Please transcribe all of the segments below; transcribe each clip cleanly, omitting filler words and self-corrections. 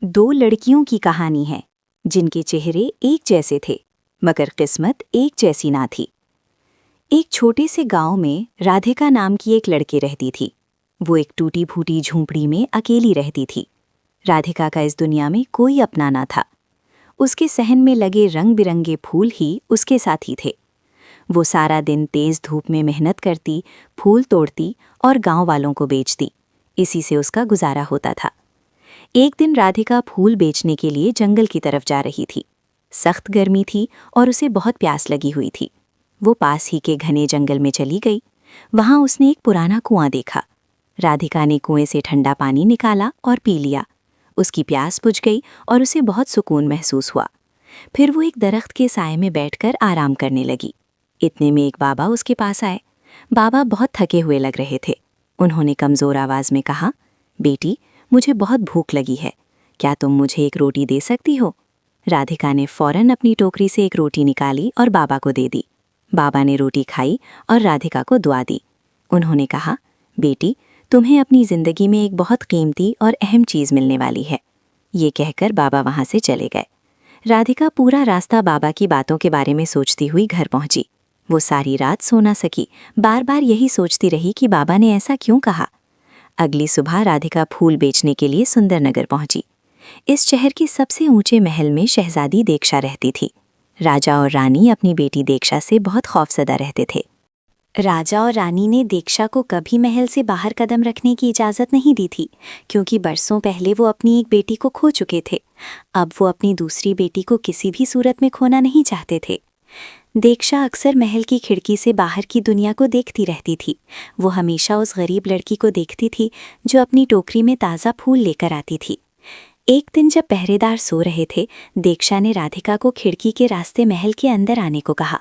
दो लड़कियों की कहानी है जिनके चेहरे एक जैसे थे मगर किस्मत एक जैसी ना थी। एक छोटे से गांव में राधिका नाम की एक लड़की रहती थी। वो एक टूटी फूटी झोंपड़ी में अकेली रहती थी। राधिका का इस दुनिया में कोई अपना ना था। उसके सहन में लगे रंग बिरंगे फूल ही उसके साथी थे। वो सारा दिन तेज धूप में मेहनत करती, फूल तोड़ती और गांव वालों को बेचती। इसी से उसका गुजारा होता था। एक दिन राधिका फूल बेचने के लिए जंगल की तरफ जा रही थी। सख्त गर्मी थी और उसे बहुत प्यास लगी हुई थी। वो पास ही के घने जंगल में चली गई। वहां उसने एक पुराना कुआं देखा। राधिका ने कुएं से ठंडा पानी निकाला और पी लिया। उसकी प्यास बुझ गई और उसे बहुत सुकून महसूस हुआ। फिर वो एक दरख्त के साए में बैठकर आराम करने लगी। इतने में एक बाबा उसके पास आए। बाबा बहुत थके हुए लग रहे थे। उन्होंने कमजोर आवाज में कहा, बेटी, मुझे बहुत भूख लगी है, क्या तुम मुझे एक रोटी दे सकती हो? राधिका ने फौरन अपनी टोकरी से एक रोटी निकाली और बाबा को दे दी। बाबा ने रोटी खाई और राधिका को दुआ दी। उन्होंने कहा, बेटी, तुम्हें अपनी जिंदगी में एक बहुत कीमती और अहम चीज मिलने वाली है। ये कहकर बाबा वहां से चले गए। राधिका पूरा रास्ता बाबा की बातों के बारे में सोचती हुई घर पहुंची। वो सारी रात सो न सकी। बार बार यही सोचती रही कि बाबा ने ऐसा क्यों कहा। अगली सुबह राधिका फूल बेचने के लिए सुंदरनगर पहुंची। इस शहर के सबसे ऊंचे महल में शहजादी दीक्षा रहती थी। राजा और रानी अपनी बेटी दीक्षा से बहुत खौफजदा रहते थे। राजा और रानी ने दीक्षा को कभी महल से बाहर कदम रखने की इजाज़त नहीं दी थी, क्योंकि बरसों पहले वो अपनी एक बेटी को खो चुके थे। अब वो अपनी दूसरी बेटी को किसी भी सूरत में खोना नहीं चाहते थे। दीक्षा अक्सर महल की खिड़की से बाहर की दुनिया को देखती रहती थी। वो हमेशा उस गरीब लड़की को देखती थी जो अपनी टोकरी में ताज़ा फूल लेकर आती थी। एक दिन जब पहरेदार सो रहे थे, दीक्षा ने राधिका को खिड़की के रास्ते महल के अंदर आने को कहा।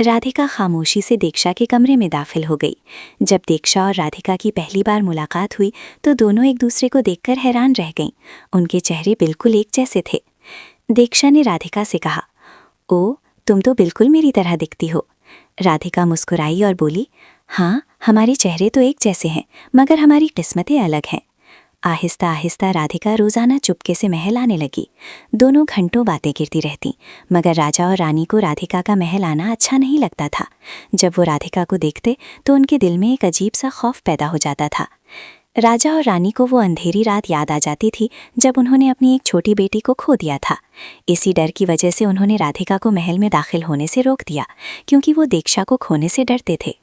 राधिका खामोशी से दीक्षा के कमरे में दाखिल हो गई। जब दीक्षा और राधिका की पहली बार मुलाकात हुई तो दोनों एक दूसरे को देखकर हैरान रह गईं। उनके चेहरे बिल्कुल एक जैसे थे। दीक्षा ने राधिका से कहा, ओ, तुम तो बिल्कुल मेरी तरह दिखती हो। राधिका मुस्कुराई और बोली, हाँ, हमारे चेहरे तो एक जैसे हैं, मगर हमारी किस्मतें अलग हैं। आहिस्ता आहिस्ता राधिका रोजाना चुपके से महल आने लगी। दोनों घंटों बातें करती रहती, मगर राजा और रानी को राधिका का महल आना अच्छा नहीं लगता था। जब वो राधिका को देखते तो उनके दिल में एक अजीब सा खौफ पैदा हो जाता था। राजा और रानी को वो अंधेरी रात याद आ जाती थी जब उन्होंने अपनी एक छोटी बेटी को खो दिया था। इसी डर की वजह से उन्होंने राधिका को महल में दाखिल होने से रोक दिया, क्योंकि वो दीक्षा को खोने से डरते थे।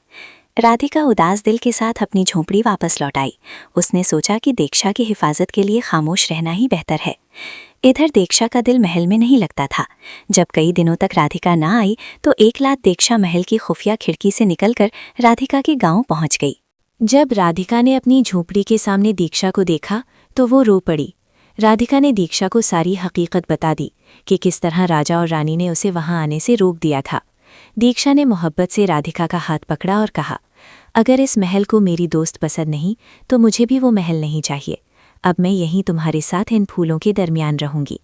राधिका उदास दिल के साथ अपनी झोंपड़ी वापस लौट आई। उसने सोचा कि दीक्षा की हिफाजत के लिए खामोश रहना ही बेहतर है। इधर दीक्षा का दिल महल में नहीं लगता था। जब कई दिनों तक राधिका ना आई तो एक रात दीक्षा महल की खुफिया खिड़की से निकलकर राधिका के गांव पहुंच गई। जब राधिका ने अपनी झोंपड़ी के सामने दीक्षा को देखा तो वो रो पड़ी। राधिका ने दीक्षा को सारी हकीकत बता दी कि किस तरह राजा और रानी ने उसे वहां आने से रोक दिया था। दीक्षा ने मोहब्बत से राधिका का हाथ पकड़ा और कहा, अगर इस महल को मेरी दोस्त पसंद नहीं तो मुझे भी वो महल नहीं चाहिए। अब मैं यहीं तुम्हारे साथ इन फूलों के दरमियान रहूंगी।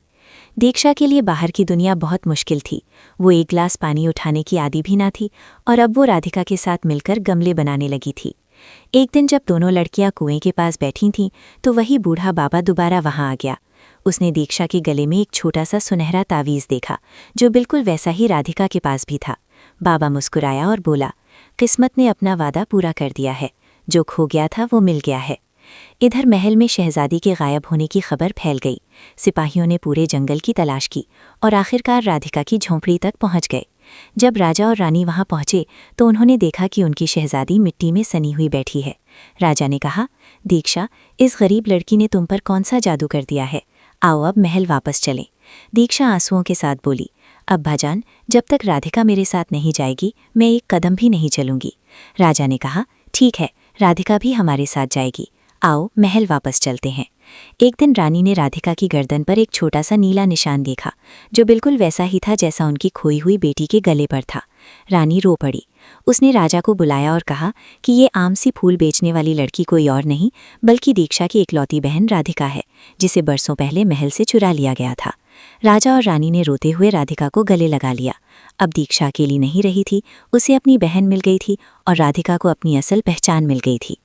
दीक्षा के लिए बाहर की दुनिया बहुत मुश्किल थी। वो एक गिलास पानी उठाने की आदी भी ना थी और अब वो राधिका के साथ मिलकर गमले बनाने लगी थी। एक दिन जब दोनों लड़कियां कुएं के पास बैठी थीं तो वही बूढ़ा बाबा दोबारा वहां आ गया। उसने दीक्षा के गले में एक छोटा सा सुनहरा तावीज़ देखा, जो बिल्कुल वैसा ही राधिका के पास भी था। बाबा मुस्कुराया और बोला, किस्मत ने अपना वादा पूरा कर दिया है। जो खो गया था वो मिल गया है। इधर महल में शहजादी के गायब होने की खबर फैल गई। सिपाहियों ने पूरे जंगल की तलाश की और आखिरकार राधिका की झोंपड़ी तक पहुंच गए। जब राजा और रानी वहां पहुंचे तो उन्होंने देखा कि उनकी शहजादी मिट्टी में सनी हुई बैठी है। राजा ने कहा, दीक्षा, इस गरीब लड़की ने तुम पर कौन सा जादू कर दिया है? आओ अब महल वापस चलें। दीक्षा आंसुओं के साथ बोली, अब्बाजान, जब तक राधिका मेरे साथ नहीं जाएगी मैं एक कदम भी नहीं चलूंगी। राजा ने कहा, ठीक है, राधिका भी हमारे साथ जाएगी। आओ महल वापस चलते हैं। एक दिन रानी ने राधिका की गर्दन पर एक छोटा सा नीला निशान देखा, जो बिल्कुल वैसा ही था जैसा उनकी खोई हुई बेटी के गले पर था। रानी रो पड़ी। उसने राजा को बुलाया और कहा कि ये आम सी फूल बेचने वाली लड़की कोई और नहीं बल्कि दीक्षा की इकलौती बहन राधिका है, जिसे बरसों पहले महल से चुरा लिया गया था। राजा और रानी ने रोते हुए राधिका को गले लगा लिया। अब दीक्षा अकेली नहीं रही थी, उसे अपनी बहन मिल गई थी और राधिका को अपनी असल पहचान मिल गई थी।